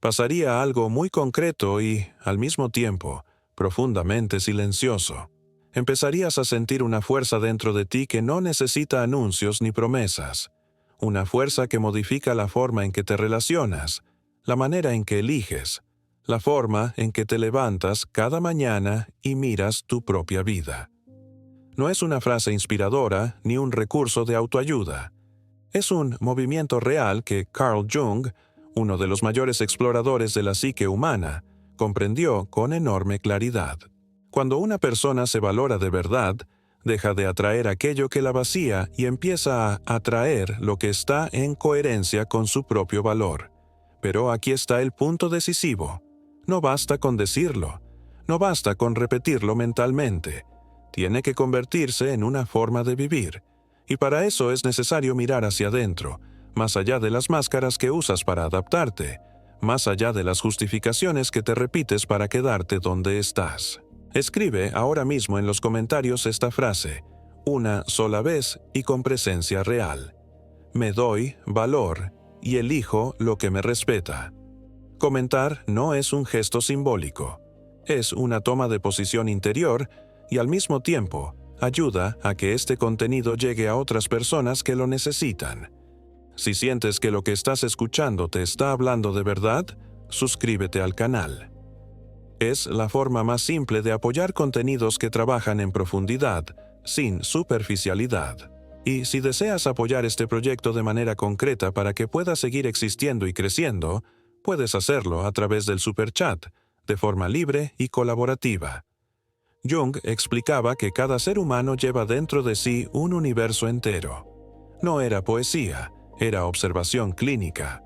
pasaría algo muy concreto y, al mismo tiempo, profundamente silencioso. Empezarías a sentir una fuerza dentro de ti que no necesita anuncios ni promesas. Una fuerza que modifica la forma en que te relacionas, la manera en que eliges, la forma en que te levantas cada mañana y miras tu propia vida. No es una frase inspiradora ni un recurso de autoayuda. Es un movimiento real que Carl Jung, uno de los mayores exploradores de la psique humana, comprendió con enorme claridad. Cuando una persona se valora de verdad, deja de atraer aquello que la vacía y empieza a atraer lo que está en coherencia con su propio valor. Pero aquí está el punto decisivo. No basta con decirlo. No basta con repetirlo mentalmente. Tiene que convertirse en una forma de vivir. Y para eso es necesario mirar hacia adentro, más allá de las máscaras que usas para adaptarte, más allá de las justificaciones que te repites para quedarte donde estás. Escribe ahora mismo en los comentarios esta frase, una sola vez y con presencia real. Me doy valor y elijo lo que me respeta. Comentar no es un gesto simbólico. Es una toma de posición interior y al mismo tiempo ayuda a que este contenido llegue a otras personas que lo necesitan. Si sientes que lo que estás escuchando te está hablando de verdad, suscríbete al canal. Es la forma más simple de apoyar contenidos que trabajan en profundidad, sin superficialidad. Y si deseas apoyar este proyecto de manera concreta para que pueda seguir existiendo y creciendo, puedes hacerlo a través del superchat, de forma libre y colaborativa. Jung explicaba que cada ser humano lleva dentro de sí un universo entero. No era poesía, era observación clínica.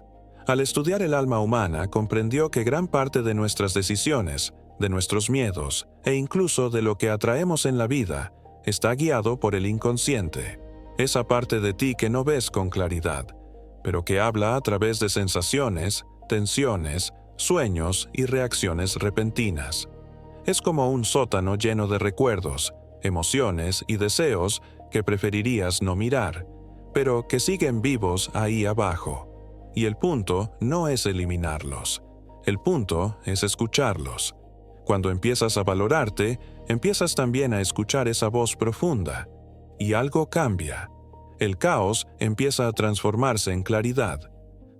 Al estudiar el alma humana, comprendió que gran parte de nuestras decisiones, de nuestros miedos e incluso de lo que atraemos en la vida, está guiado por el inconsciente. Esa parte de ti que no ves con claridad, pero que habla a través de sensaciones, tensiones, sueños y reacciones repentinas. Es como un sótano lleno de recuerdos, emociones y deseos que preferirías no mirar, pero que siguen vivos ahí abajo. Y el punto no es eliminarlos. El punto es escucharlos. Cuando empiezas a valorarte, empiezas también a escuchar esa voz profunda. Y algo cambia. El caos empieza a transformarse en claridad.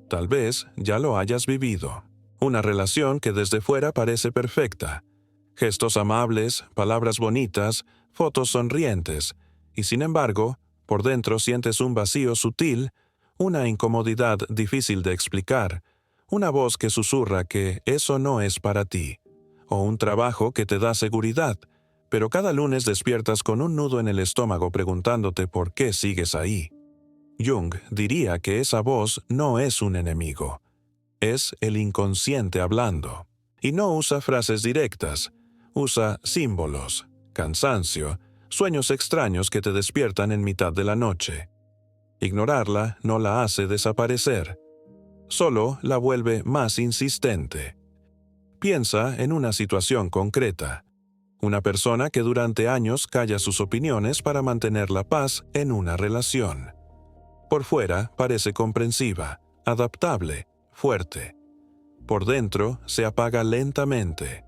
Tal vez ya lo hayas vivido. Una relación que desde fuera parece perfecta. Gestos amables, palabras bonitas, fotos sonrientes. Y sin embargo, por dentro sientes un vacío sutil, una incomodidad difícil de explicar, una voz que susurra que eso no es para ti, o un trabajo que te da seguridad, pero cada lunes despiertas con un nudo en el estómago preguntándote por qué sigues ahí. Jung diría que esa voz no es un enemigo, es el inconsciente hablando. Y no usa frases directas, usa símbolos, cansancio, sueños extraños que te despiertan en mitad de la noche. Ignorarla no la hace desaparecer, solo la vuelve más insistente. Piensa en una situación concreta. Una persona que durante años calla sus opiniones para mantener la paz en una relación. Por fuera parece comprensiva, adaptable, fuerte. Por dentro se apaga lentamente.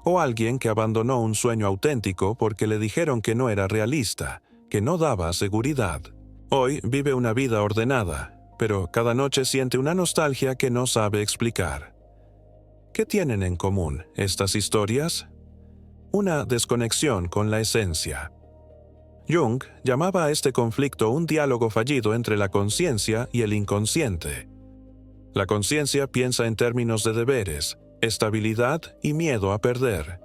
O alguien que abandonó un sueño auténtico porque le dijeron que no era realista, que no daba seguridad. Hoy vive una vida ordenada, pero cada noche siente una nostalgia que no sabe explicar. ¿Qué tienen en común estas historias? Una desconexión con la esencia. Jung llamaba a este conflicto un diálogo fallido entre la conciencia y el inconsciente. La conciencia piensa en términos de deberes, estabilidad y miedo a perder.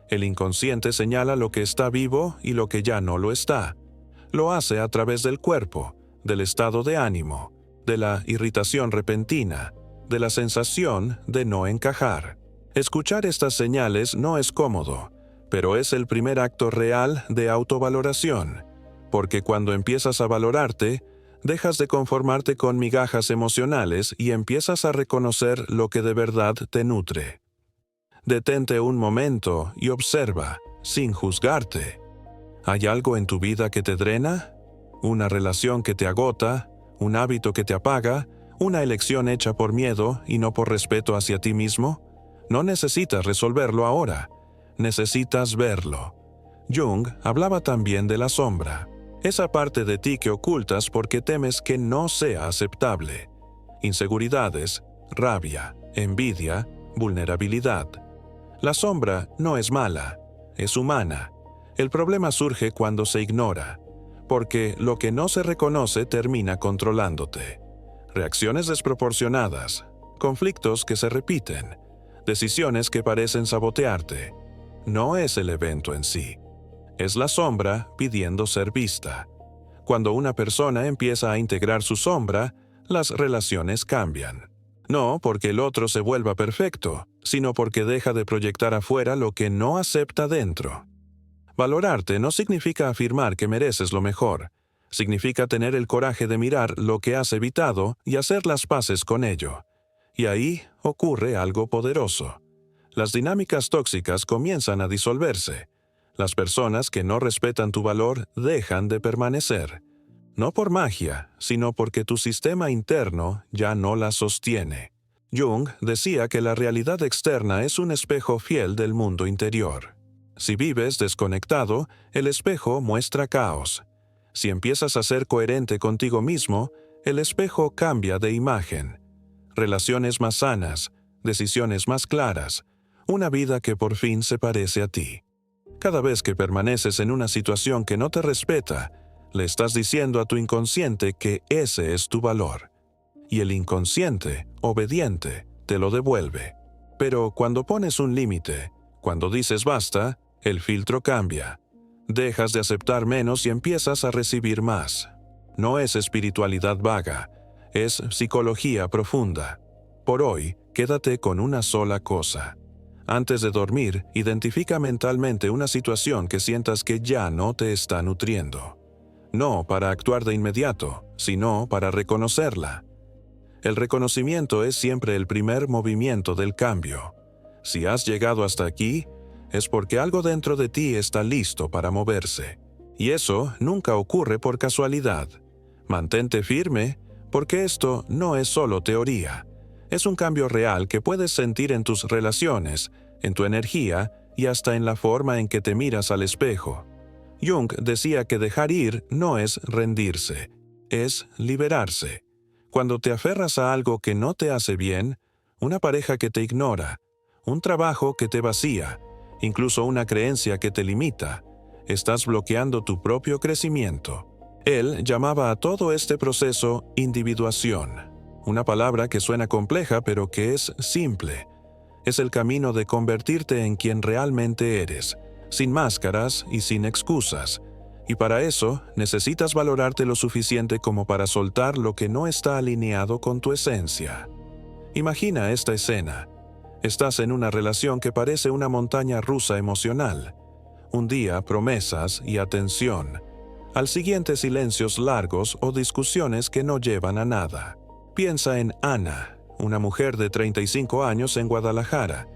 El inconsciente señala lo que está vivo y lo que ya no lo está. Lo hace a través del cuerpo, del estado de ánimo, de la irritación repentina, de la sensación de no encajar. Escuchar estas señales no es cómodo, pero es el primer acto real de autovaloración, porque cuando empiezas a valorarte, dejas de conformarte con migajas emocionales y empiezas a reconocer lo que de verdad te nutre. Detente un momento y observa, sin juzgarte. ¿Hay algo en tu vida que te drena? ¿Una relación que te agota? ¿Un hábito que te apaga? ¿Una elección hecha por miedo y no por respeto hacia ti mismo? No necesitas resolverlo ahora. Necesitas verlo. Jung hablaba también de la sombra, esa parte de ti que ocultas porque temes que no sea aceptable. Inseguridades, rabia, envidia, vulnerabilidad. La sombra no es mala, es humana. El problema surge cuando se ignora, porque lo que no se reconoce termina controlándote. Reacciones desproporcionadas, conflictos que se repiten, decisiones que parecen sabotearte. No es el evento en sí. Es la sombra pidiendo ser vista. Cuando una persona empieza a integrar su sombra, las relaciones cambian. No porque el otro se vuelva perfecto, sino porque deja de proyectar afuera lo que no acepta dentro. Valorarte no significa afirmar que mereces lo mejor. Significa tener el coraje de mirar lo que has evitado y hacer las paces con ello. Y ahí ocurre algo poderoso. Las dinámicas tóxicas comienzan a disolverse. Las personas que no respetan tu valor dejan de permanecer. No por magia, sino porque tu sistema interno ya no la sostiene. Jung decía que la realidad externa es un espejo fiel del mundo interior. Si vives desconectado, el espejo muestra caos. Si empiezas a ser coherente contigo mismo, el espejo cambia de imagen. Relaciones más sanas, decisiones más claras, una vida que por fin se parece a ti. Cada vez que permaneces en una situación que no te respeta, le estás diciendo a tu inconsciente que ese es tu valor. Y el inconsciente, obediente, te lo devuelve. Pero cuando pones un límite, cuando dices basta, el filtro cambia. Dejas de aceptar menos y empiezas a recibir más. No es espiritualidad vaga, es psicología profunda. Por hoy, quédate con una sola cosa. Antes de dormir, identifica mentalmente una situación que sientas que ya no te está nutriendo. No para actuar de inmediato, sino para reconocerla. El reconocimiento es siempre el primer movimiento del cambio. Si has llegado hasta aquí, es porque algo dentro de ti está listo para moverse. Y eso nunca ocurre por casualidad. Mantente firme, porque esto no es solo teoría. Es un cambio real que puedes sentir en tus relaciones, en tu energía y hasta en la forma en que te miras al espejo. Jung decía que dejar ir no es rendirse, es liberarse. Cuando te aferras a algo que no te hace bien, una pareja que te ignora, un trabajo que te vacía, incluso una creencia que te limita, estás bloqueando tu propio crecimiento. Él llamaba a todo este proceso individuación, una palabra que suena compleja pero que es simple. Es el camino de convertirte en quien realmente eres, sin máscaras y sin excusas. Y para eso necesitas valorarte lo suficiente como para soltar lo que no está alineado con tu esencia. Imagina esta escena. Estás en una relación que parece una montaña rusa emocional. Un día promesas y atención. Al siguiente silencios largos o discusiones que no llevan a nada. Piensa en Ana, una mujer de 35 años en Guadalajara.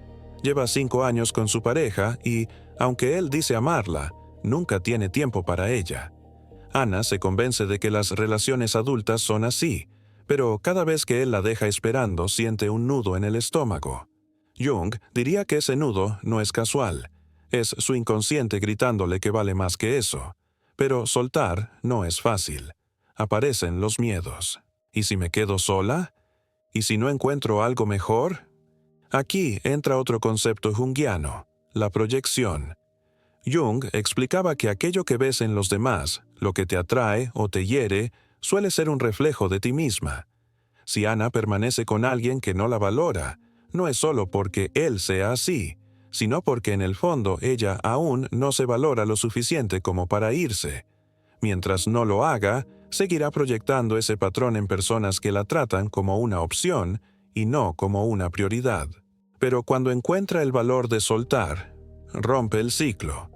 Lleva 5 años con su pareja y, aunque él dice amarla, nunca tiene tiempo para ella. Ana se convence de que las relaciones adultas son así, pero cada vez que él la deja esperando siente un nudo en el estómago. Jung diría que ese nudo no es casual, es su inconsciente gritándole que vale más que eso. Pero soltar no es fácil. Aparecen los miedos. ¿Y si me quedo sola? ¿Y si no encuentro algo mejor? Aquí entra otro concepto junguiano, la proyección. Jung explicaba que aquello que ves en los demás, lo que te atrae o te hiere, suele ser un reflejo de ti misma. Si Ana permanece con alguien que no la valora, no es solo porque él sea así, sino porque en el fondo ella aún no se valora lo suficiente como para irse. Mientras no lo haga, seguirá proyectando ese patrón en personas que la tratan como una opción y no como una prioridad. Pero cuando encuentra el valor de soltar, rompe el ciclo.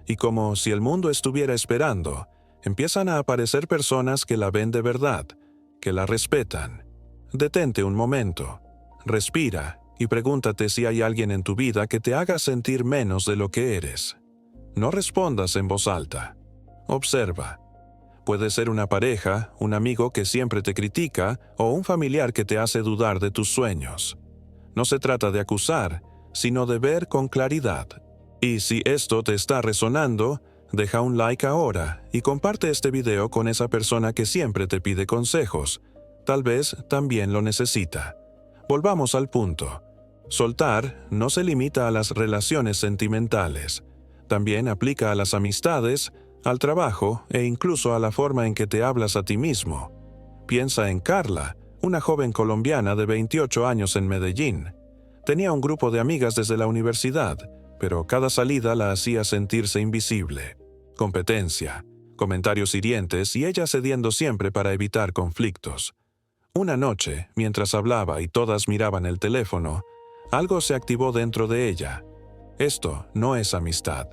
Y como si el mundo estuviera esperando, empiezan a aparecer personas que la ven de verdad, que la respetan. Detente un momento, respira y pregúntate si hay alguien en tu vida que te haga sentir menos de lo que eres. No respondas en voz alta. Observa. Puede ser una pareja, un amigo que siempre te critica o un familiar que te hace dudar de tus sueños. No se trata de acusar, sino de ver con claridad. Y si esto te está resonando, deja un like ahora y comparte este video con esa persona que siempre te pide consejos. Tal vez también lo necesita. Volvamos al punto. Soltar no se limita a las relaciones sentimentales. También aplica a las amistades, al trabajo e incluso a la forma en que te hablas a ti mismo. Piensa en Carla, una joven colombiana de 28 años en Medellín. Tenía un grupo de amigas desde la universidad, pero cada salida la hacía sentirse invisible. Competencia, comentarios hirientes y ella cediendo siempre para evitar conflictos. Una noche, mientras hablaba y todas miraban el teléfono, algo se activó dentro de ella. Esto no es amistad,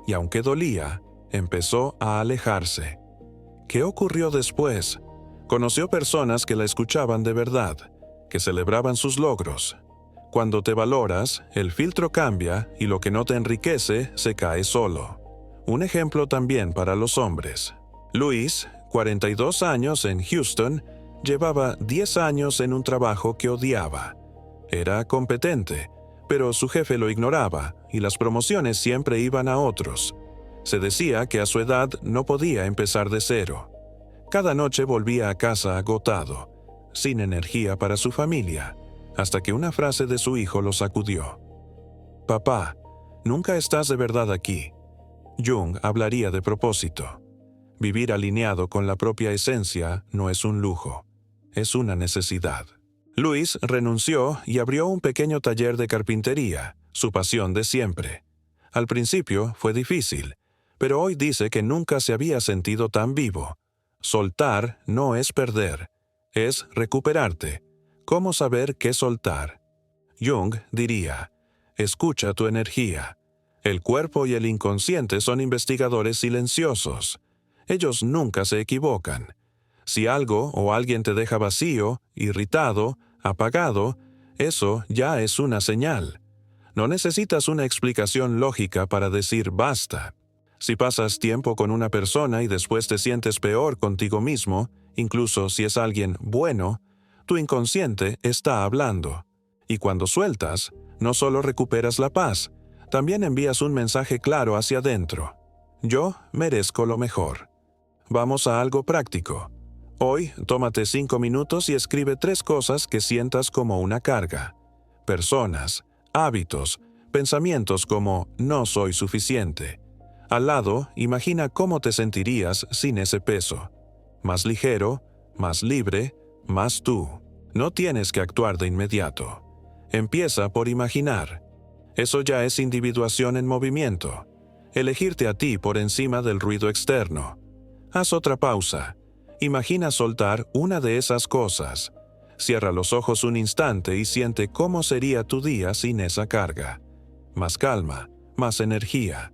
y aunque dolía, empezó a alejarse. ¿Qué ocurrió después? Conoció personas que la escuchaban de verdad, que celebraban sus logros. Cuando te valoras, el filtro cambia y lo que no te enriquece se cae solo. Un ejemplo también para los hombres. Luis, 42 años en Houston, llevaba 10 años en un trabajo que odiaba. Era competente, pero su jefe lo ignoraba y las promociones siempre iban a otros. Se decía que a su edad no podía empezar de cero. Cada noche volvía a casa agotado, sin energía para su familia, hasta que una frase de su hijo lo sacudió. «Papá, nunca estás de verdad aquí». Jung hablaría de propósito. Vivir alineado con la propia esencia no es un lujo, es una necesidad. Luis renunció y abrió un pequeño taller de carpintería, su pasión de siempre. Al principio fue difícil, pero hoy dice que nunca se había sentido tan vivo. Soltar no es perder, es recuperarte. ¿Cómo saber qué soltar? Jung diría, escucha tu energía. El cuerpo y el inconsciente son investigadores silenciosos. Ellos nunca se equivocan. Si algo o alguien te deja vacío, irritado, apagado, eso ya es una señal. No necesitas una explicación lógica para decir basta. Si pasas tiempo con una persona y después te sientes peor contigo mismo, incluso si es alguien bueno, tu inconsciente está hablando. Y cuando sueltas, no solo recuperas la paz, también envías un mensaje claro hacia adentro. Yo merezco lo mejor. Vamos a algo práctico. Hoy, tómate 5 minutos y escribe 3 cosas que sientas como una carga. Personas, hábitos, pensamientos como no soy suficiente. Al lado, imagina cómo te sentirías sin ese peso. Más ligero, más libre, más tú. No tienes que actuar de inmediato. Empieza por imaginar. Eso ya es individuación en movimiento. Elegirte a ti por encima del ruido externo. Haz otra pausa. Imagina soltar una de esas cosas. Cierra los ojos un instante y siente cómo sería tu día sin esa carga. Más calma, más energía.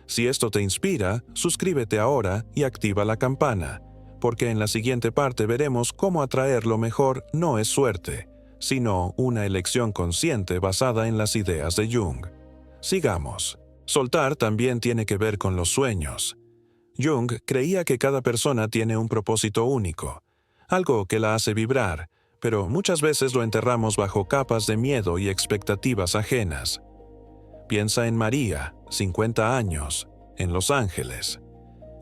Si esto te inspira, suscríbete ahora y activa la campana, porque en la siguiente parte veremos cómo atraer lo mejor no es suerte, sino una elección consciente basada en las ideas de Jung. Sigamos. Soltar también tiene que ver con los sueños. Jung creía que cada persona tiene un propósito único, algo que la hace vibrar, pero muchas veces lo enterramos bajo capas de miedo y expectativas ajenas. Piensa en María, 50 años, en Los Ángeles.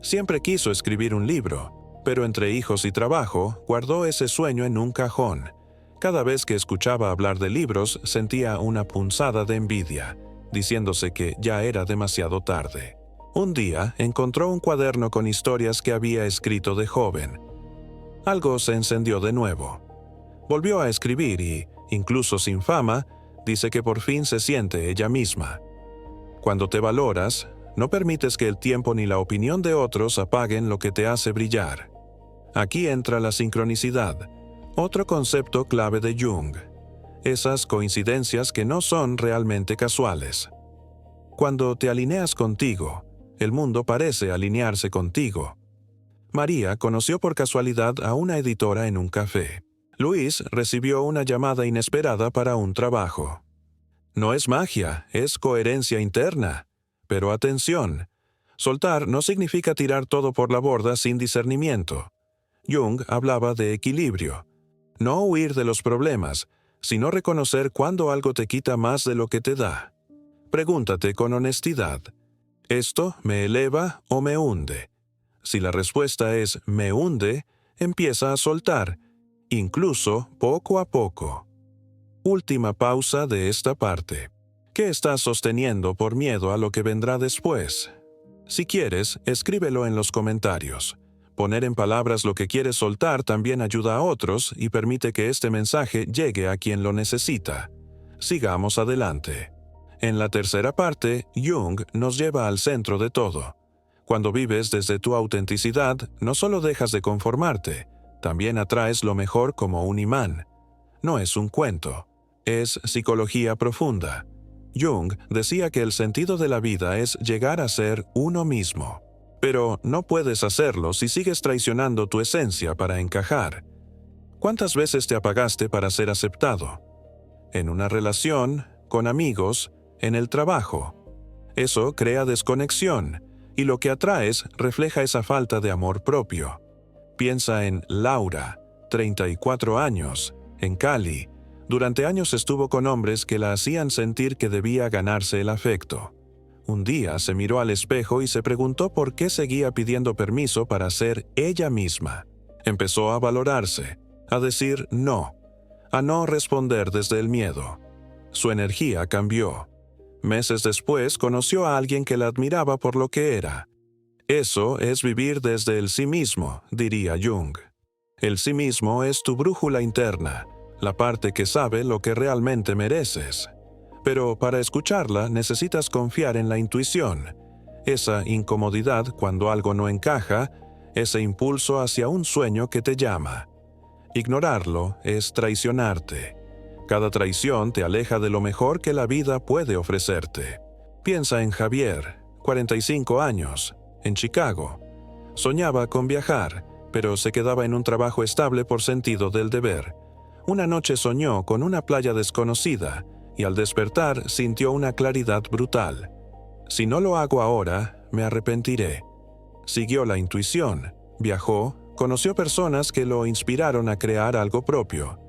Siempre quiso escribir un libro, pero entre hijos y trabajo guardó ese sueño en un cajón. Cada vez que escuchaba hablar de libros sentía una punzada de envidia, diciéndose que ya era demasiado tarde. Un día encontró un cuaderno con historias que había escrito de joven. Algo se encendió de nuevo. Volvió a escribir y, incluso sin fama, dice que por fin se siente ella misma. Cuando te valoras, no permites que el tiempo ni la opinión de otros apaguen lo que te hace brillar. Aquí entra la sincronicidad, otro concepto clave de Jung. Esas coincidencias que no son realmente casuales. Cuando te alineas contigo, el mundo parece alinearse contigo. María conoció por casualidad a una editora en un café. Luis recibió una llamada inesperada para un trabajo. No es magia, es coherencia interna. Pero atención, Soltar no significa tirar todo por la borda sin discernimiento. Jung hablaba de equilibrio. No huir de los problemas, sino reconocer cuando algo te quita más de lo que te da. Pregúntate con honestidad, ¿esto me eleva o me hunde? Si la respuesta es me hunde, empieza a soltar, incluso poco a poco. Última pausa de esta parte. ¿Qué estás sosteniendo por miedo a lo que vendrá después? Si quieres, escríbelo en los comentarios. Poner en palabras lo que quieres soltar también ayuda a otros y permite que este mensaje llegue a quien lo necesita. Sigamos adelante. En la tercera parte, Jung nos lleva al centro de todo. Cuando vives desde tu autenticidad, no solo dejas de conformarte, también atraes lo mejor como un imán. No es un cuento, es psicología profunda. Jung decía que el sentido de la vida es llegar a ser uno mismo. Pero no puedes hacerlo si sigues traicionando tu esencia para encajar. ¿Cuántas veces te apagaste para ser aceptado? En una relación, con amigos, en el trabajo. Eso crea desconexión, y lo que atraes refleja esa falta de amor propio. Piensa en Laura, 34 años, en Cali. Durante años estuvo con hombres que la hacían sentir que debía ganarse el afecto. Un día se miró al espejo y se preguntó por qué seguía pidiendo permiso para ser ella misma. Empezó a valorarse, a decir no, a no responder desde el miedo. Su energía cambió. Meses después conoció a alguien que la admiraba por lo que era. Eso es vivir desde el sí mismo, diría Jung. El sí mismo es tu brújula interna, la parte que sabe lo que realmente mereces. Pero para escucharla necesitas confiar en la intuición, esa incomodidad cuando algo no encaja, ese impulso hacia un sueño que te llama. Ignorarlo es traicionarte. Cada traición te aleja de lo mejor que la vida puede ofrecerte. Piensa en Javier, 45 años, en Chicago. Soñaba con viajar, pero se quedaba en un trabajo estable por sentido del deber. Una noche soñó con una playa desconocida, y al despertar sintió una claridad brutal. Si no lo hago ahora, me arrepentiré. Siguió la intuición, viajó, conoció personas que lo inspiraron a crear algo propio.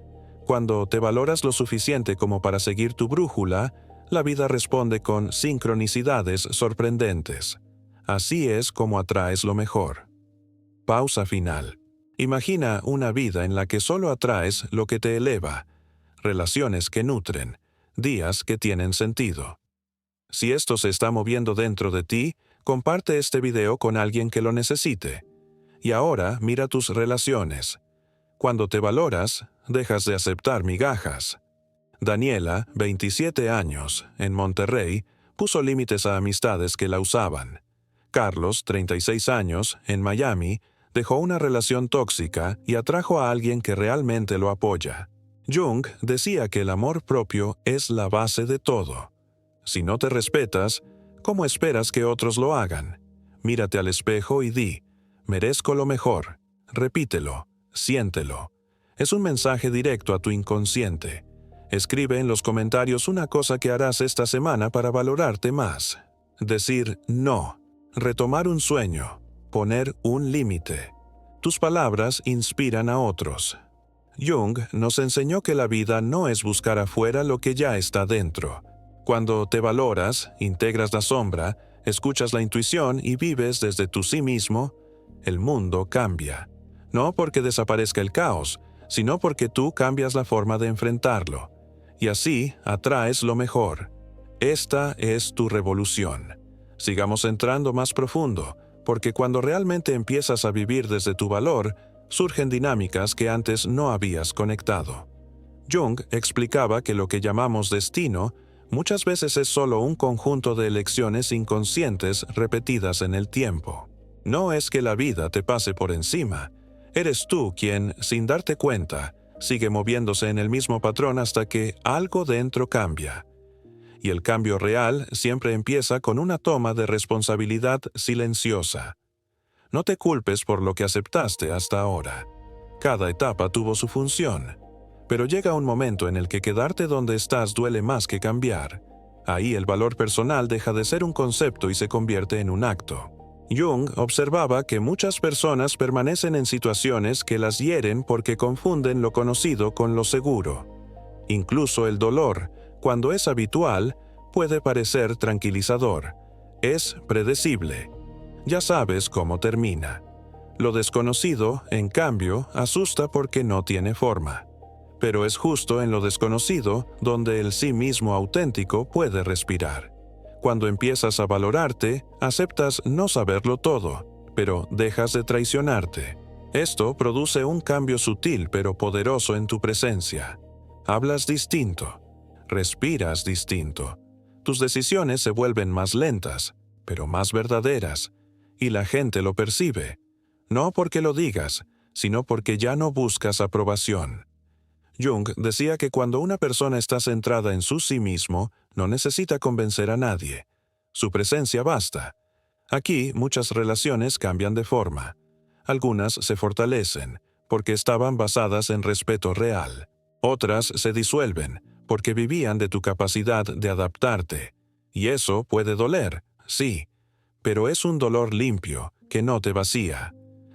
Cuando te valoras lo suficiente como para seguir tu brújula, la vida responde con sincronicidades sorprendentes. Así es como atraes lo mejor. Pausa final. Imagina una vida en la que solo atraes lo que te eleva, relaciones que nutren, días que tienen sentido. Si esto se está moviendo dentro de ti, comparte este video con alguien que lo necesite. Y ahora mira tus relaciones. Cuando te valoras, dejas de aceptar migajas. Daniela, 27 años, en Monterrey, puso límites a amistades que la usaban. Carlos, 36 años, en Miami, dejó una relación tóxica y atrajo a alguien que realmente lo apoya. Jung decía que el amor propio es la base de todo. Si no te respetas, ¿cómo esperas que otros lo hagan? Mírate al espejo y di, merezco lo mejor. Repítelo, siéntelo. Es un mensaje directo a tu inconsciente. Escribe en los comentarios una cosa que harás esta semana para valorarte más. Decir no, retomar un sueño, poner un límite. Tus palabras inspiran a otros. Jung nos enseñó que la vida no es buscar afuera lo que ya está dentro. Cuando te valoras, integras la sombra, escuchas la intuición y vives desde tu sí mismo, el mundo cambia. No porque desaparezca el caos, sino porque tú cambias la forma de enfrentarlo. Y así atraes lo mejor. Esta es tu revolución. Sigamos entrando más profundo, porque cuando realmente empiezas a vivir desde tu valor, surgen dinámicas que antes no habías conectado. Jung explicaba que lo que llamamos destino muchas veces es solo un conjunto de elecciones inconscientes repetidas en el tiempo. No es que la vida te pase por encima, eres tú quien, sin darte cuenta, sigue moviéndose en el mismo patrón hasta que algo dentro cambia. Y el cambio real siempre empieza con una toma de responsabilidad silenciosa. No te culpes por lo que aceptaste hasta ahora. Cada etapa tuvo su función. Pero llega un momento en el que quedarte donde estás duele más que cambiar. Ahí el valor personal deja de ser un concepto y se convierte en un acto. Jung observaba que muchas personas permanecen en situaciones que las hieren porque confunden lo conocido con lo seguro. Incluso el dolor, cuando es habitual, puede parecer tranquilizador. Es predecible. Ya sabes cómo termina. Lo desconocido, en cambio, asusta porque no tiene forma. Pero es justo en lo desconocido donde el sí mismo auténtico puede respirar. Cuando empiezas a valorarte, aceptas no saberlo todo, pero dejas de traicionarte. Esto produce un cambio sutil pero poderoso en tu presencia. Hablas distinto. Respiras distinto. Tus decisiones se vuelven más lentas, pero más verdaderas, y la gente lo percibe. No porque lo digas, sino porque ya no buscas aprobación. Jung decía que cuando una persona está centrada en su sí mismo, no necesita convencer a nadie. Su presencia basta. Aquí muchas relaciones cambian de forma. Algunas se fortalecen, porque estaban basadas en respeto real. Otras se disuelven, porque vivían de tu capacidad de adaptarte. Y eso puede doler, sí, pero es un dolor limpio, que no te vacía.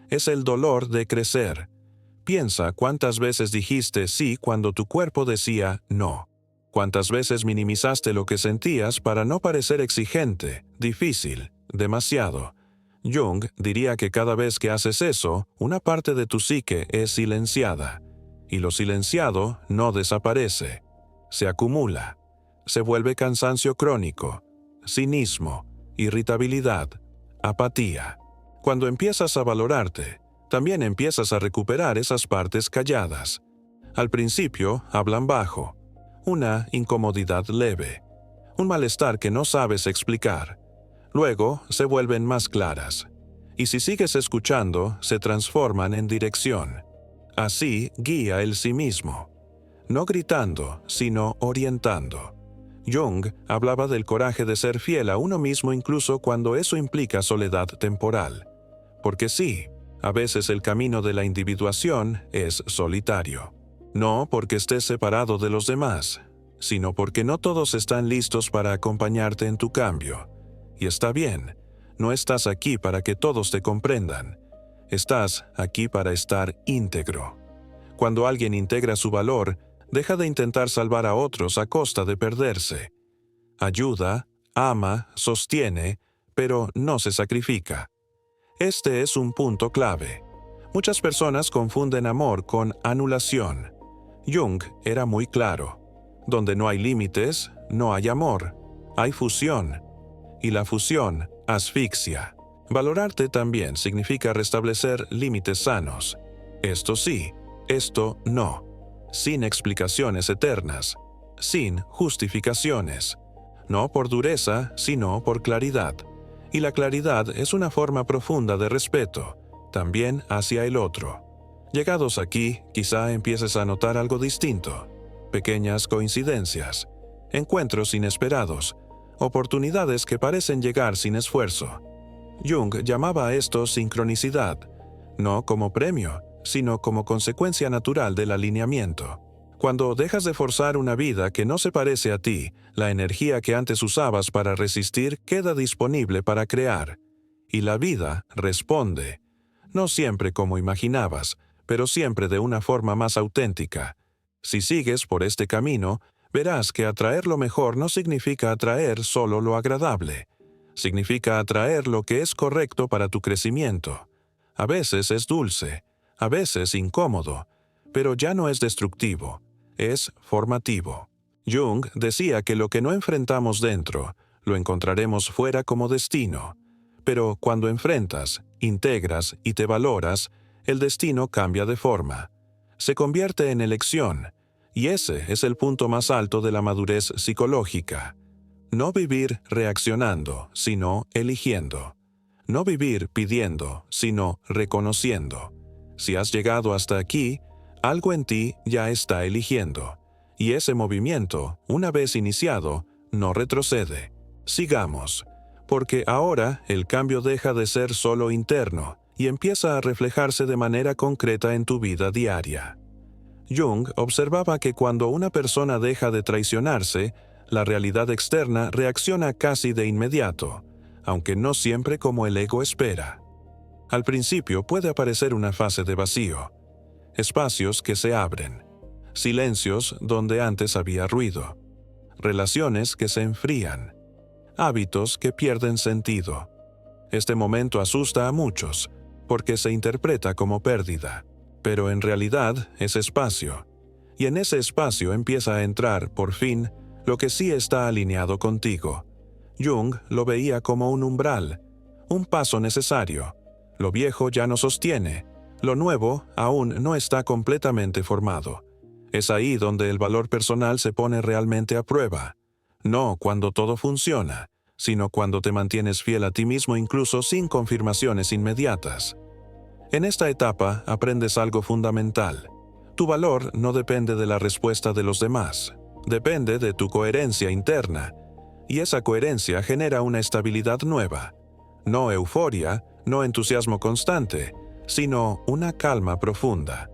Es el dolor de crecer. Piensa cuántas veces dijiste sí cuando tu cuerpo decía no. Cuántas veces minimizaste lo que sentías para no parecer exigente, difícil, demasiado. Jung diría que cada vez que haces eso, una parte de tu psique es silenciada. Y lo silenciado no desaparece. Se acumula. Se vuelve cansancio crónico, cinismo, irritabilidad, apatía. Cuando empiezas a valorarte, también empiezas a recuperar esas partes calladas. Al principio hablan bajo, una incomodidad leve, un malestar que no sabes explicar. Luego se vuelven más claras. Y si sigues escuchando, se transforman en dirección. Así guía el sí mismo. No gritando, sino orientando. Jung hablaba del coraje de ser fiel a uno mismo incluso cuando eso implica soledad temporal. Porque sí, a veces el camino de la individuación es solitario. No porque estés separado de los demás, sino porque no todos están listos para acompañarte en tu cambio. Y está bien, no estás aquí para que todos te comprendan. Estás aquí para estar íntegro. Cuando alguien integra su valor, deja de intentar salvar a otros a costa de perderse. Ayuda, ama, sostiene, pero no se sacrifica. Este es un punto clave. Muchas personas confunden amor con anulación. Jung era muy claro. Donde no hay límites, no hay amor. Hay fusión. Y la fusión asfixia. Valorarte también significa restablecer límites sanos. Esto sí, esto no. Sin explicaciones eternas. Sin justificaciones. No por dureza, sino por claridad. Y la claridad es una forma profunda de respeto, también hacia el otro. Llegados aquí, quizá empieces a notar algo distinto. Pequeñas coincidencias, encuentros inesperados, oportunidades que parecen llegar sin esfuerzo. Jung llamaba a esto sincronicidad, no como premio, sino como consecuencia natural del alineamiento. Cuando dejas de forzar una vida que no se parece a ti, la energía que antes usabas para resistir queda disponible para crear. Y la vida responde. No siempre como imaginabas, pero siempre de una forma más auténtica. Si sigues por este camino, verás que atraer lo mejor no significa atraer solo lo agradable. Significa atraer lo que es correcto para tu crecimiento. A veces es dulce, a veces incómodo, pero ya no es destructivo. Es formativo. Jung decía que lo que no enfrentamos dentro, lo encontraremos fuera como destino. Pero cuando enfrentas, integras y te valoras, el destino cambia de forma. Se convierte en elección, y ese es el punto más alto de la madurez psicológica. No vivir reaccionando, sino eligiendo. No vivir pidiendo, sino reconociendo. Si has llegado hasta aquí, algo en ti ya está eligiendo, y ese movimiento, una vez iniciado, no retrocede. Sigamos, porque ahora el cambio deja de ser solo interno y empieza a reflejarse de manera concreta en tu vida diaria. Jung observaba que cuando una persona deja de traicionarse, la realidad externa reacciona casi de inmediato. aunque no siempre como el ego espera. Al principio puede aparecer una fase de vacío, espacios que se abren, silencios donde antes había ruido, relaciones que se enfrían, hábitos que pierden sentido. Este momento asusta a muchos, porque se interpreta como pérdida, pero en realidad es espacio, y en ese espacio empieza a entrar, por fin, lo que sí está alineado contigo. Jung lo veía como un umbral, un paso necesario. Lo viejo ya no sostiene, lo nuevo aún no está completamente formado. Es ahí donde el valor personal se pone realmente a prueba. No cuando todo funciona, sino cuando te mantienes fiel a ti mismo incluso sin confirmaciones inmediatas. En esta etapa aprendes algo fundamental. Tu valor no depende de la respuesta de los demás, depende de tu coherencia interna, y esa coherencia genera una estabilidad nueva. No euforia, no entusiasmo constante, sino una calma profunda,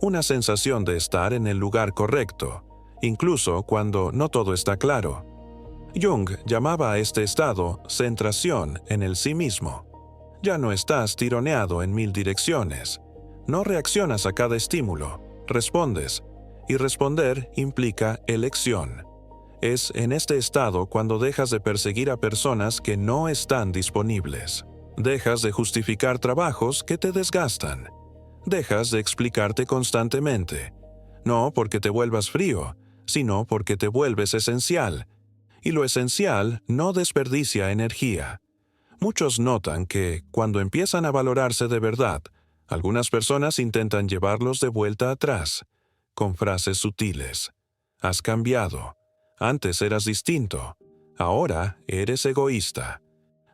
una sensación de estar en el lugar correcto, incluso cuando no todo está claro. Jung llamaba a este estado centración en el sí mismo. Ya no estás tironeado en 1000 direcciones. No reaccionas a cada estímulo, respondes, y responder implica elección. Es en este estado cuando dejas de perseguir a personas que no están disponibles. Dejas de justificar trabajos que te desgastan. Dejas de explicarte constantemente. No porque te vuelvas frío, sino porque te vuelves esencial. Y lo esencial no desperdicia energía. Muchos notan que, cuando empiezan a valorarse de verdad, algunas personas intentan llevarlos de vuelta atrás, con frases sutiles. Has cambiado. Antes eras distinto. Ahora eres egoísta.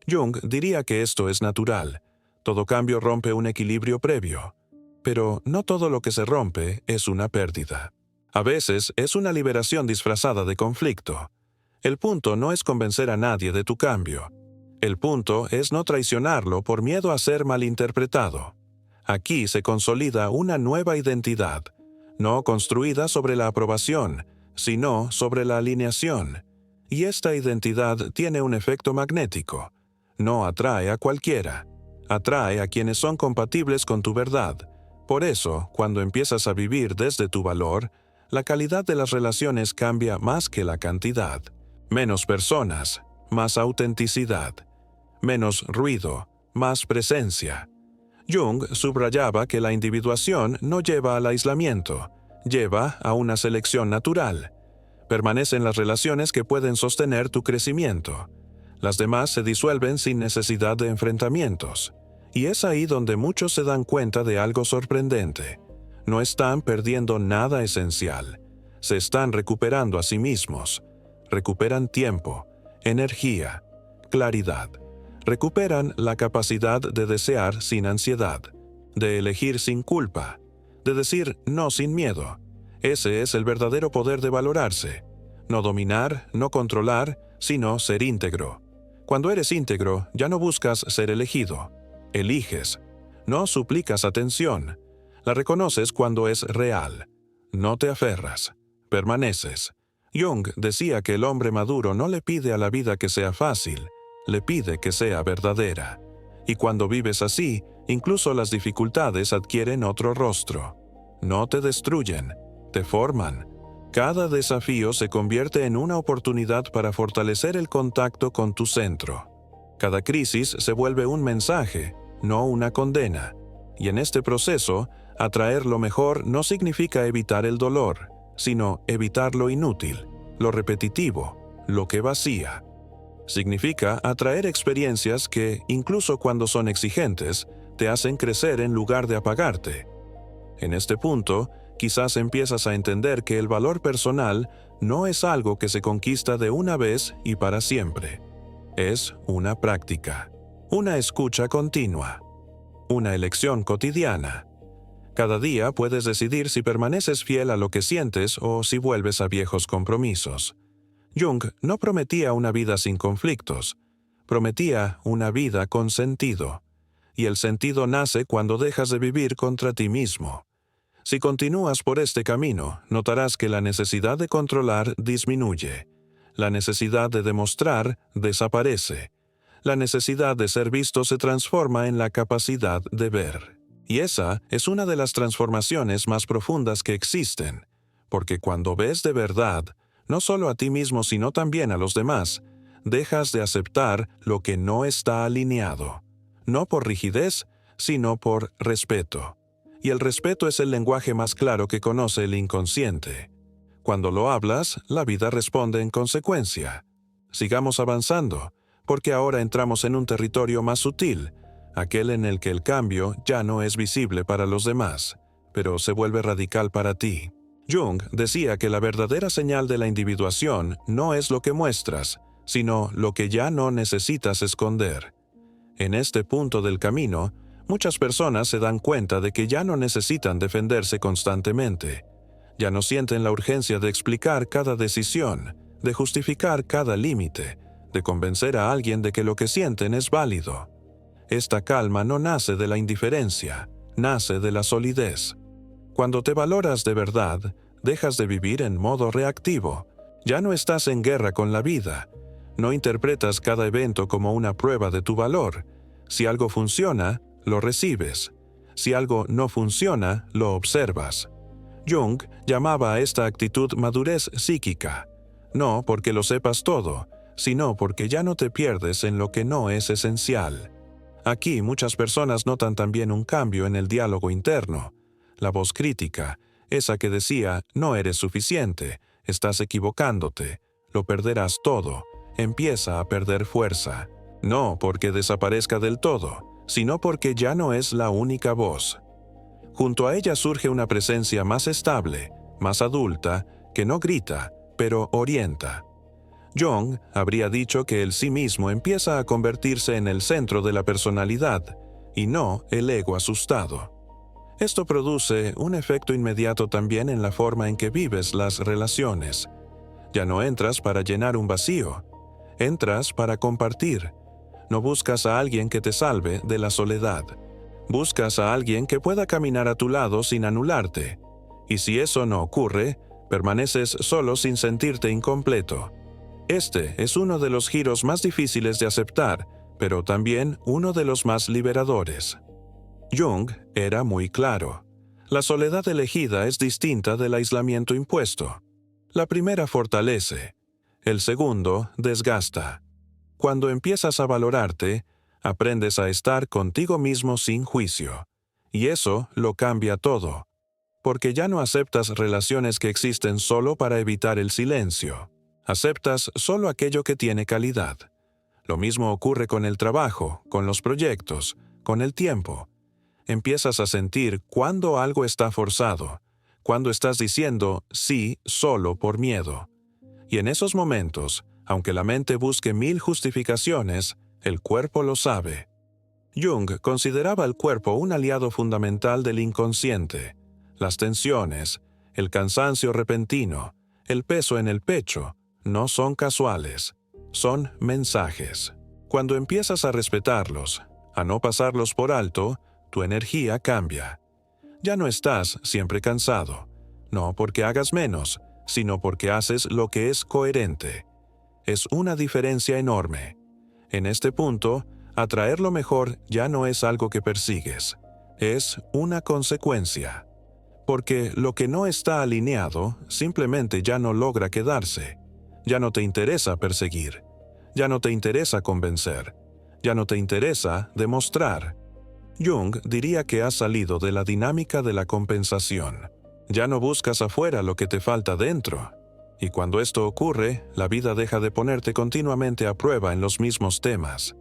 Jung diría que esto es natural. Todo cambio rompe un equilibrio previo. Pero no todo lo que se rompe es una pérdida. A veces es una liberación disfrazada de conflicto. El punto no es convencer a nadie de tu cambio. El punto es no traicionarlo por miedo a ser malinterpretado. Aquí se consolida una nueva identidad, no construida sobre la aprobación, sino sobre la alineación. Y esta identidad tiene un efecto magnético. No atrae a cualquiera, atrae a quienes son compatibles con tu verdad. Por eso, cuando empiezas a vivir desde tu valor, la calidad de las relaciones cambia más que la cantidad. Menos personas, más autenticidad. Menos ruido, más presencia. Jung subrayaba que la individuación no lleva al aislamiento, lleva a una selección natural. Permanecen las relaciones que pueden sostener tu crecimiento. Las demás se disuelven sin necesidad de enfrentamientos. Y es ahí donde muchos se dan cuenta de algo sorprendente. No están perdiendo nada esencial. Se están recuperando a sí mismos. Recuperan tiempo, energía, claridad. Recuperan la capacidad de desear sin ansiedad, de elegir sin culpa, de decir no sin miedo. Ese es el verdadero poder de valorarse. No dominar, no controlar, sino ser íntegro. Cuando eres íntegro, ya no buscas ser elegido. Eliges. No suplicas atención. La reconoces cuando es real. No te aferras. Permaneces. Jung decía que el hombre maduro no le pide a la vida que sea fácil, le pide que sea verdadera. Y cuando vives así, incluso las dificultades adquieren otro rostro. No te destruyen, te forman. Cada desafío se convierte en una oportunidad para fortalecer el contacto con tu centro. Cada crisis se vuelve un mensaje, no una condena. Y en este proceso, atraer lo mejor no significa evitar el dolor, sino evitar lo inútil, lo repetitivo, lo que vacía. Significa atraer experiencias que, incluso cuando son exigentes, te hacen crecer en lugar de apagarte. En este punto, quizás empiezas a entender que el valor personal no es algo que se conquista de una vez y para siempre. Es una práctica, una escucha continua, una elección cotidiana. Cada día puedes decidir si permaneces fiel a lo que sientes o si vuelves a viejos compromisos. Jung no prometía una vida sin conflictos, prometía una vida con sentido. Y el sentido nace cuando dejas de vivir contra ti mismo. Si continúas por este camino, notarás que la necesidad de controlar disminuye. La necesidad de demostrar desaparece. La necesidad de ser visto se transforma en la capacidad de ver. Y esa es una de las transformaciones más profundas que existen, porque cuando ves de verdad, no solo a ti mismo sino también a los demás, dejas de aceptar lo que no está alineado, no por rigidez, sino por respeto. Y el respeto es el lenguaje más claro que conoce el inconsciente. Cuando lo hablas, la vida responde en consecuencia. Sigamos avanzando, porque ahora entramos en un territorio más sutil, aquel en el que el cambio ya no es visible para los demás, pero se vuelve radical para ti. Jung decía que la verdadera señal de la individuación no es lo que muestras, sino lo que ya no necesitas esconder. En este punto del camino, muchas personas se dan cuenta de que ya no necesitan defenderse constantemente. Ya no sienten la urgencia de explicar cada decisión, de justificar cada límite, de convencer a alguien de que lo que sienten es válido. Esta calma no nace de la indiferencia, nace de la solidez. Cuando te valoras de verdad, dejas de vivir en modo reactivo. Ya no estás en guerra con la vida. No interpretas cada evento como una prueba de tu valor. Si algo funciona, lo recibes. Si algo no funciona, lo observas. Jung llamaba a esta actitud madurez psíquica. No porque lo sepas todo, sino porque ya no te pierdes en lo que no es esencial. Aquí muchas personas notan también un cambio en el diálogo interno. La voz crítica, esa que decía, no eres suficiente, estás equivocándote, lo perderás todo, empieza a perder fuerza. No porque desaparezca del todo, sino porque ya no es la única voz. Junto a ella surge una presencia más estable, más adulta, que no grita, pero orienta. Jung habría dicho que el sí mismo empieza a convertirse en el centro de la personalidad, y no el ego asustado. Esto produce un efecto inmediato también en la forma en que vives las relaciones. Ya no entras para llenar un vacío, entras para compartir. No buscas a alguien que te salve de la soledad. Buscas a alguien que pueda caminar a tu lado sin anularte. Y si eso no ocurre, permaneces solo sin sentirte incompleto. Este es uno de los giros más difíciles de aceptar, pero también uno de los más liberadores. Jung era muy claro. La soledad elegida es distinta del aislamiento impuesto. La primera fortalece, el segundo desgasta. Cuando empiezas a valorarte, aprendes a estar contigo mismo sin juicio. Y eso lo cambia todo, porque ya no aceptas relaciones que existen solo para evitar el silencio. Aceptas solo aquello que tiene calidad. Lo mismo ocurre con el trabajo, con los proyectos, con el tiempo. Empiezas a sentir cuando algo está forzado, cuando estás diciendo sí solo por miedo. Y en esos momentos, aunque la mente busque 1000 justificaciones, el cuerpo lo sabe. Jung consideraba el cuerpo un aliado fundamental del inconsciente. Las tensiones, el cansancio repentino, el peso en el pecho, no son casuales, son mensajes. Cuando empiezas a respetarlos, a no pasarlos por alto, tu energía cambia. Ya no estás siempre cansado, no porque hagas menos, sino porque haces lo que es coherente. Es una diferencia enorme. En este punto, atraer lo mejor ya no es algo que persigues, es una consecuencia. Porque lo que no está alineado simplemente ya no logra quedarse. Ya no te interesa perseguir, ya no te interesa convencer, ya no te interesa demostrar. Jung diría que has salido de la dinámica de la compensación. Ya no buscas afuera lo que te falta dentro. Y cuando esto ocurre, la vida deja de ponerte continuamente a prueba en los mismos temas.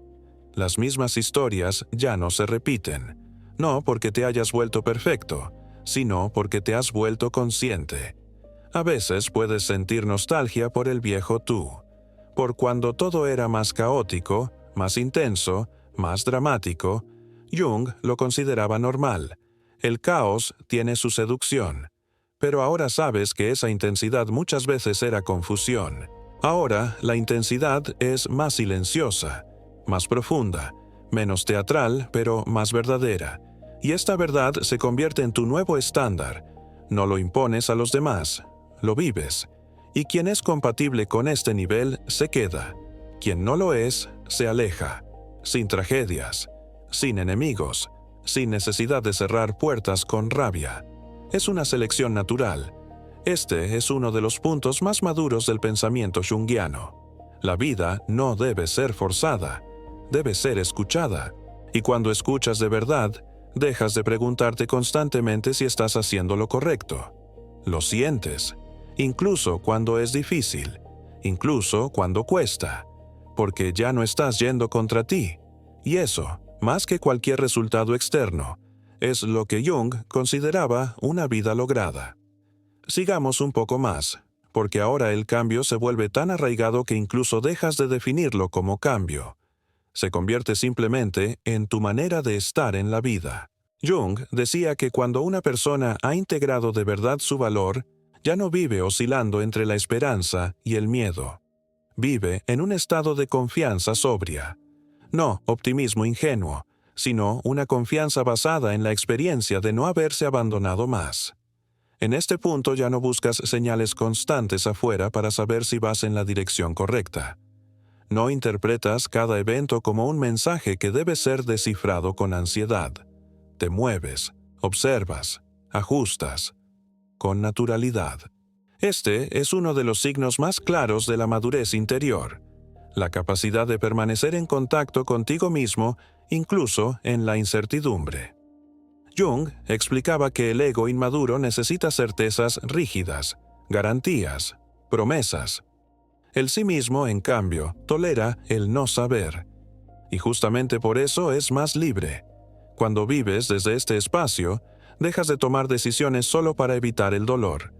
Las mismas historias ya no se repiten, no porque te hayas vuelto perfecto, sino porque te has vuelto consciente. A veces puedes sentir nostalgia por el viejo tú, por cuando todo era más caótico, más intenso, más dramático. Jung lo consideraba normal. El caos tiene su seducción. Pero ahora sabes que esa intensidad muchas veces era confusión. Ahora la intensidad es más silenciosa, más profunda, menos teatral, pero más verdadera. Y esta verdad se convierte en tu nuevo estándar. No lo impones a los demás, lo vives. Y quien es compatible con este nivel se queda. Quien no lo es, se aleja. sin tragedias, sin enemigos, sin necesidad de cerrar puertas con rabia. Es una selección natural. Este es uno de los puntos más maduros del pensamiento junguiano. La vida no debe ser forzada, debe ser escuchada. Y cuando escuchas de verdad, dejas de preguntarte constantemente si estás haciendo lo correcto. Lo sientes, incluso cuando es difícil, incluso cuando cuesta, porque ya no estás yendo contra ti. Y eso, más que cualquier resultado externo, es lo que Jung consideraba una vida lograda. Sigamos un poco más, porque ahora el cambio se vuelve tan arraigado que incluso dejas de definirlo como cambio. Se convierte simplemente en tu manera de estar en la vida. Jung decía que cuando una persona ha integrado de verdad su valor, ya no vive oscilando entre la esperanza y el miedo. Vive en un estado de confianza sobria. No optimismo ingenuo, sino una confianza basada en la experiencia de no haberse abandonado más. En este punto ya no buscas señales constantes afuera para saber si vas en la dirección correcta. No interpretas cada evento como un mensaje que debe ser descifrado con ansiedad. Te mueves, observas, ajustas, con naturalidad. Este es uno de los signos más claros de la madurez interior, la capacidad de permanecer en contacto contigo mismo, incluso en la incertidumbre. Jung explicaba que el ego inmaduro necesita certezas rígidas, garantías, promesas. El sí mismo, en cambio, tolera el no saber. Y justamente por eso es más libre. Cuando vives desde este espacio, dejas de tomar decisiones solo para evitar el dolor.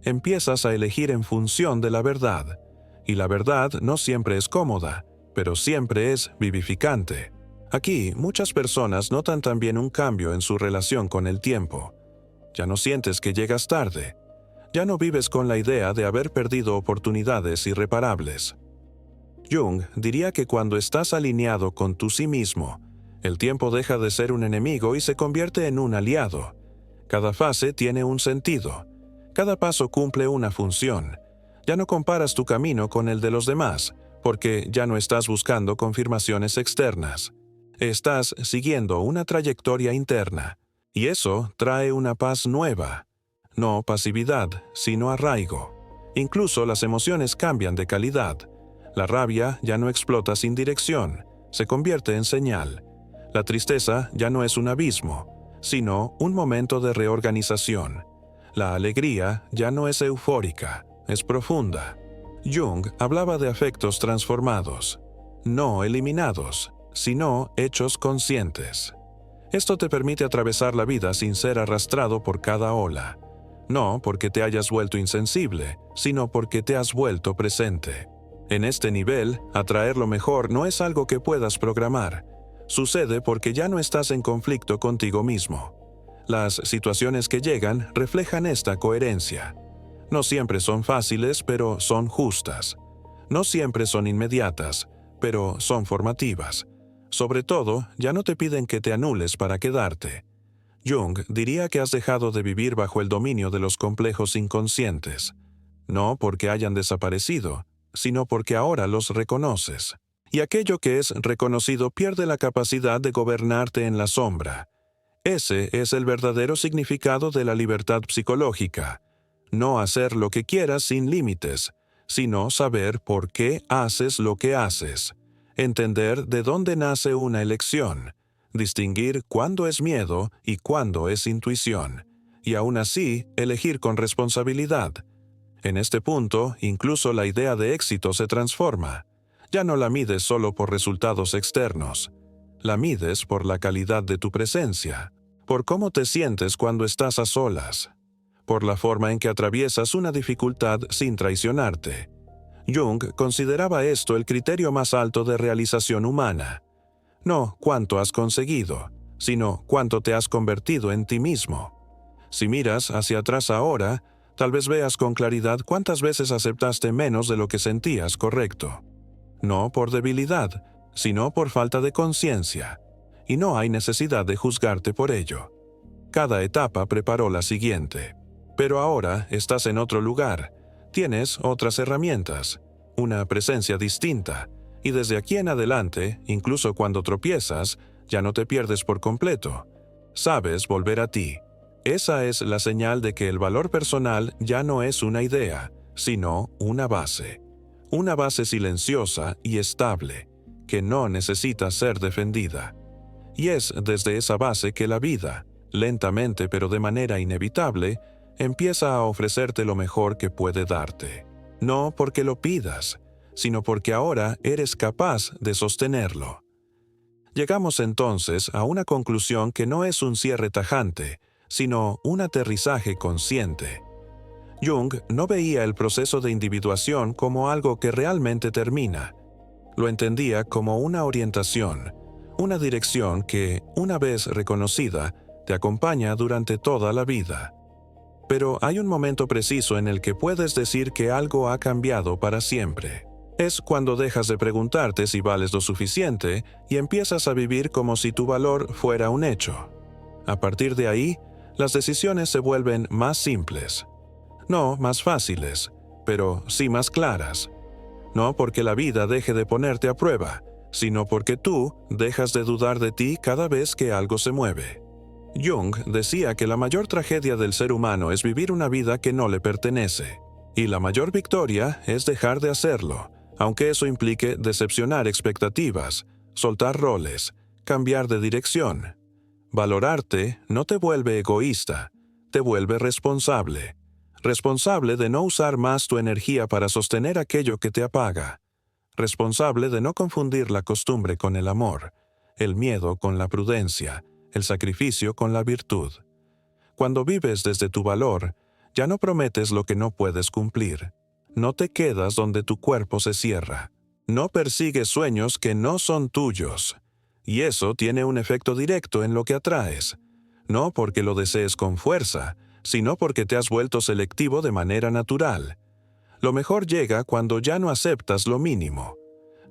Empiezas a elegir en función de la verdad. Y la verdad no siempre es cómoda, pero siempre es vivificante. Aquí, muchas personas notan también un cambio en su relación con el tiempo. Ya no sientes que llegas tarde. Ya no vives con la idea de haber perdido oportunidades irreparables. Jung diría que cuando estás alineado con tu sí mismo, el tiempo deja de ser un enemigo y se convierte en un aliado. Cada fase tiene un sentido. Cada paso cumple una función. Ya no comparas tu camino con el de los demás, porque ya no estás buscando confirmaciones externas. Estás siguiendo una trayectoria interna, y eso trae una paz nueva. No pasividad, sino arraigo. Incluso las emociones cambian de calidad. La rabia ya no explota sin dirección, se convierte en señal. La tristeza ya no es un abismo, sino un momento de reorganización. La alegría ya no es eufórica, es profunda. Jung hablaba de afectos transformados, no eliminados, sino hechos conscientes. Esto te permite atravesar la vida sin ser arrastrado por cada ola. No porque te hayas vuelto insensible, sino porque te has vuelto presente. En este nivel, atraer lo mejor no es algo que puedas programar. Sucede porque ya no estás en conflicto contigo mismo. Las situaciones que llegan reflejan esta coherencia. No siempre son fáciles, pero son justas. No siempre son inmediatas, pero son formativas. Sobre todo, ya no te piden que te anules para quedarte. Jung diría que has dejado de vivir bajo el dominio de los complejos inconscientes. No porque hayan desaparecido, sino porque ahora los reconoces. Y aquello que es reconocido pierde la capacidad de gobernarte en la sombra. Ese es el verdadero significado de la libertad psicológica. No hacer lo que quieras sin límites, sino saber por qué haces lo que haces. Entender de dónde nace una elección. Distinguir cuándo es miedo y cuándo es intuición. Y aún así, elegir con responsabilidad. En este punto, incluso la idea de éxito se transforma. Ya no la mides solo por resultados externos. La mides por la calidad de tu presencia, por cómo te sientes cuando estás a solas, por la forma en que atraviesas una dificultad sin traicionarte. Jung consideraba esto el criterio más alto de realización humana. No cuánto has conseguido, sino cuánto te has convertido en ti mismo. Si miras hacia atrás ahora, tal vez veas con claridad cuántas veces aceptaste menos de lo que sentías correcto. No por debilidad, sino por falta de conciencia. Y no hay necesidad de juzgarte por ello. Cada etapa preparó la siguiente. Pero ahora estás en otro lugar. Tienes otras herramientas, una presencia distinta, Y desde aquí en adelante, incluso cuando tropiezas, ya no te pierdes por completo. Sabes volver a ti. Esa es la señal de que el valor personal ya no es una idea, sino una base. Una base silenciosa y estable, que no necesita ser defendida. Y es desde esa base que la vida, lentamente pero de manera inevitable, empieza a ofrecerte lo mejor que puede darte. No porque lo pidas, sino porque ahora eres capaz de sostenerlo. Llegamos entonces a una conclusión que no es un cierre tajante, sino un aterrizaje consciente. Jung no veía el proceso de individuación como algo que realmente termina. Lo entendía como una orientación, una dirección que, una vez reconocida, te acompaña durante toda la vida. Pero hay un momento preciso en el que puedes decir que algo ha cambiado para siempre. Es cuando dejas de preguntarte si vales lo suficiente y empiezas a vivir como si tu valor fuera un hecho. A partir de ahí, las decisiones se vuelven más simples. No más fáciles, pero sí más claras. No porque la vida deje de ponerte a prueba, sino porque tú dejas de dudar de ti cada vez que algo se mueve. Jung decía que la mayor tragedia del ser humano es vivir una vida que no le pertenece, y la mayor victoria es dejar de hacerlo, aunque eso implique decepcionar expectativas, soltar roles, cambiar de dirección. Valorarte no te vuelve egoísta, te vuelve responsable. Responsable de no usar más tu energía para sostener aquello que te apaga. Responsable de no confundir la costumbre con el amor, el miedo con la prudencia, el sacrificio con la virtud. Cuando vives desde tu valor, ya no prometes lo que no puedes cumplir. No te quedas donde tu cuerpo se cierra. No persigues sueños que no son tuyos. Y eso tiene un efecto directo en lo que atraes. No porque lo desees con fuerza, sino porque te has vuelto selectivo de manera natural. Lo mejor llega cuando ya no aceptas lo mínimo.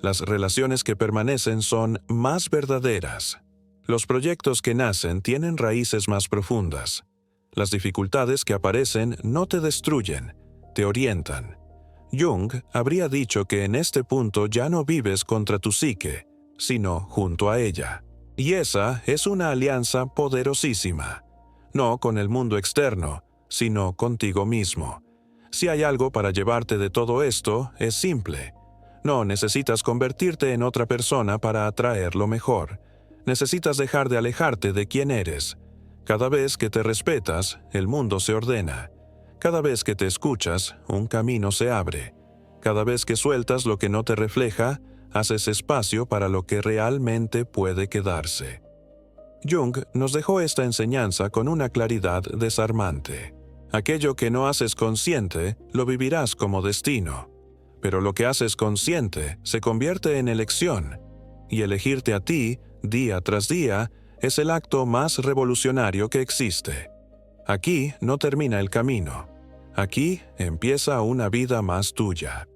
Las relaciones que permanecen son más verdaderas. Los proyectos que nacen tienen raíces más profundas. Las dificultades que aparecen no te destruyen, te orientan. Jung habría dicho que en este punto ya no vives contra tu psique, sino junto a ella. Y esa es una alianza poderosísima. No con el mundo externo, sino contigo mismo. Si hay algo para llevarte de todo esto, es simple. No necesitas convertirte en otra persona para atraer lo mejor. Necesitas dejar de alejarte de quién eres. Cada vez que te respetas, el mundo se ordena. Cada vez que te escuchas, un camino se abre. Cada vez que sueltas lo que no te refleja, haces espacio para lo que realmente puede quedarse. Jung nos dejó esta enseñanza con una claridad desarmante. Aquello que no haces consciente, lo vivirás como destino. Pero lo que haces consciente se convierte en elección. Y elegirte a ti, día tras día, es el acto más revolucionario que existe. Aquí no termina el camino. Aquí empieza una vida más tuya.